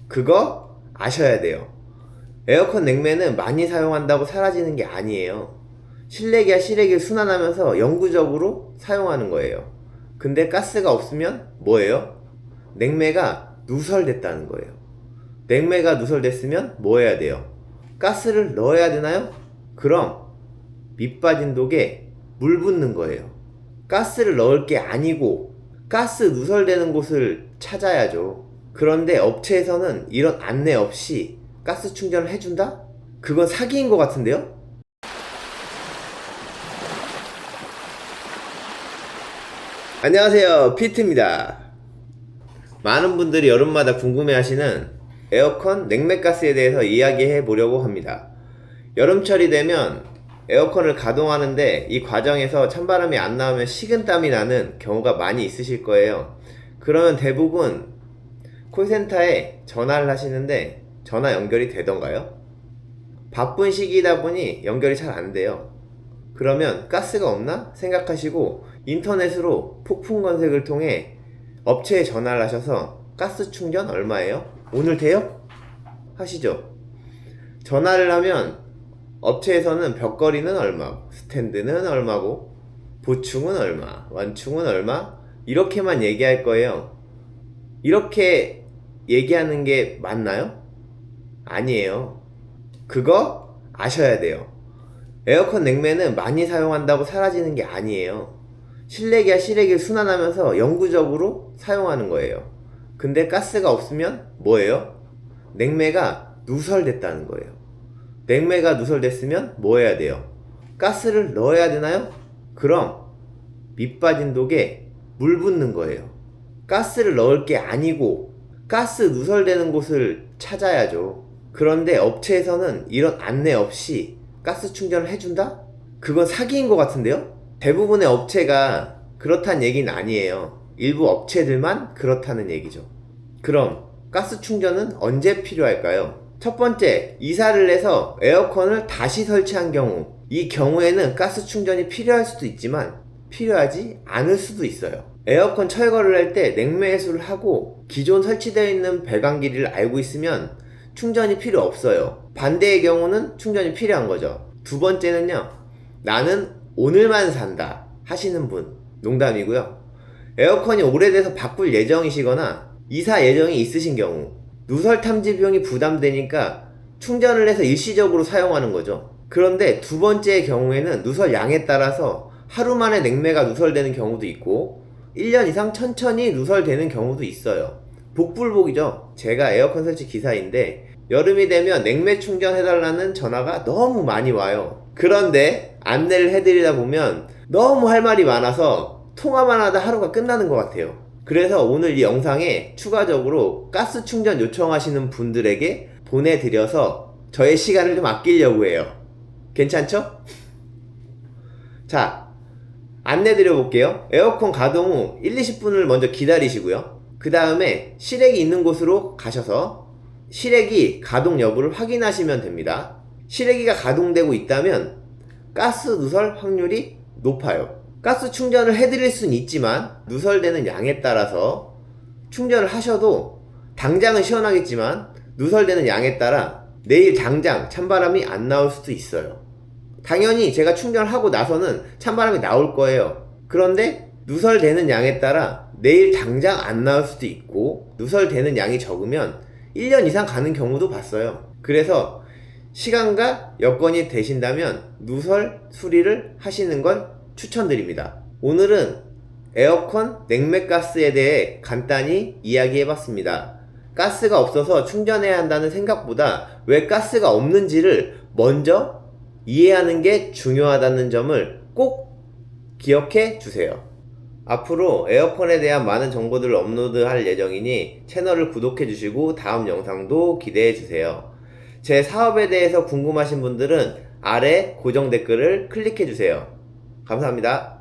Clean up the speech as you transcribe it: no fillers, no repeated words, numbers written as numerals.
그거 아셔야 돼요. 에어컨 냉매는 많이 사용한다고 사라지는 게 아니에요. 실내기와 실외기를 순환하면서 영구적으로 사용하는 거예요. 근데 가스가 없으면 뭐예요? 냉매가 누설됐다는 거예요. 냉매가 누설됐으면 뭐 해야 돼요? 가스를 넣어야 되나요? 그럼 밑 빠진 독에 물 붓는 거예요. 가스를 넣을 게 아니고 가스 누설되는 곳을 찾아야죠. 그런데 업체에서는 이런 안내 없이 가스 충전을 해준다? 그건 사기인 것 같은데요? 안녕하세요, 피트입니다. 많은 분들이 여름마다 궁금해하시는 에어컨 냉매가스에 대해서 이야기해 보려고 합니다. 여름철이 되면 에어컨을 가동하는데 이 과정에서 찬바람이 안 나오면 식은땀이 나는 경우가 많이 있으실 거예요. 그러면 대부분 콜센터에 전화를 하시는데 전화 연결이 되던가요? 바쁜 시기이다 보니 연결이 잘 안 돼요. 그러면 가스가 없나 생각하시고 인터넷으로 폭풍 검색을 통해 업체에 전화를 하셔서 가스 충전 얼마예요? 오늘 돼요? 하시죠. 전화를 하면 업체에서는 벽걸이는 얼마고 스탠드는 얼마고 보충은 얼마, 완충은 얼마 이렇게만 얘기할 거예요. 이렇게 얘기하는 게 맞나요? 아니에요. 그거 아셔야 돼요. 에어컨 냉매는 많이 사용한다고 사라지는 게 아니에요. 실내기와 실외기를 순환하면서 영구적으로 사용하는 거예요. 근데 가스가 없으면 뭐예요? 냉매가 누설됐다는 거예요. 냉매가 누설됐으면 뭐 해야 돼요? 가스를 넣어야 되나요? 그럼 밑 빠진 독에 물 붓는 거예요. 가스를 넣을 게 아니고 가스 누설되는 곳을 찾아야죠. 그런데 업체에서는 이런 안내 없이 가스 충전을 해준다? 그건 사기인 것 같은데요? 대부분의 업체가 그렇다는 얘기는 아니에요. 일부 업체들만 그렇다는 얘기죠. 그럼 가스 충전은 언제 필요할까요? 첫 번째, 이사를 해서 에어컨을 다시 설치한 경우, 이 경우에는 가스 충전이 필요할 수도 있지만 필요하지 않을 수도 있어요. 에어컨 철거를 할 때 냉매 해소를 하고 기존 설치되어 있는 배관기를 알고 있으면 충전이 필요 없어요. 반대의 경우는 충전이 필요한 거죠. 두 번째는요, 나는 오늘만 산다 하시는 분, 농담이고요. 에어컨이 오래돼서 바꿀 예정이시거나 이사 예정이 있으신 경우, 누설 탐지 비용이 부담되니까 충전을 해서 일시적으로 사용하는 거죠. 그런데 두 번째의 경우에는 누설 양에 따라서 하루 만에 냉매가 누설되는 경우도 있고 1년 이상 천천히 누설되는 경우도 있어요. 복불복이죠. 제가 에어컨 설치 기사인데 여름이 되면 냉매 충전해달라는 전화가 너무 많이 와요. 그런데 안내를 해드리다 보면 너무 할 말이 많아서 통화만 하다 하루가 끝나는 것 같아요. 그래서 오늘 이 영상에 추가적으로 가스 충전 요청하시는 분들에게 보내드려서 저의 시간을 좀 아끼려고 해요. 괜찮죠? 자, 안내 드려볼게요. 에어컨 가동 후 1, 20분을 먼저 기다리시고요. 그 다음에 실외기 있는 곳으로 가셔서 실외기 가동 여부를 확인하시면 됩니다. 실외기가 가동되고 있다면 가스 누설 확률이 높아요. 가스 충전을 해드릴 수는 있지만 누설되는 양에 따라서 충전을 하셔도 당장은 시원하겠지만 누설되는 양에 따라 내일 당장 찬바람이 안 나올 수도 있어요. 당연히 제가 충전을 하고 나서는 찬바람이 나올 거예요. 그런데 누설되는 양에 따라 내일 당장 안 나올 수도 있고 누설되는 양이 적으면 1년 이상 가는 경우도 봤어요. 그래서 시간과 여건이 되신다면 누설 수리를 하시는 걸 추천드립니다. 오늘은 에어컨 냉매가스에 대해 간단히 이야기해봤습니다. 가스가 없어서 충전해야 한다는 생각보다 왜 가스가 없는지를 먼저 이해하는 게 중요하다는 점을 꼭 기억해 주세요. 앞으로 에어컨에 대한 많은 정보들을 업로드할 예정이니 채널을 구독해 주시고 다음 영상도 기대해 주세요. 제 사업에 대해서 궁금하신 분들은 아래 고정 댓글을 클릭해 주세요. 감사합니다.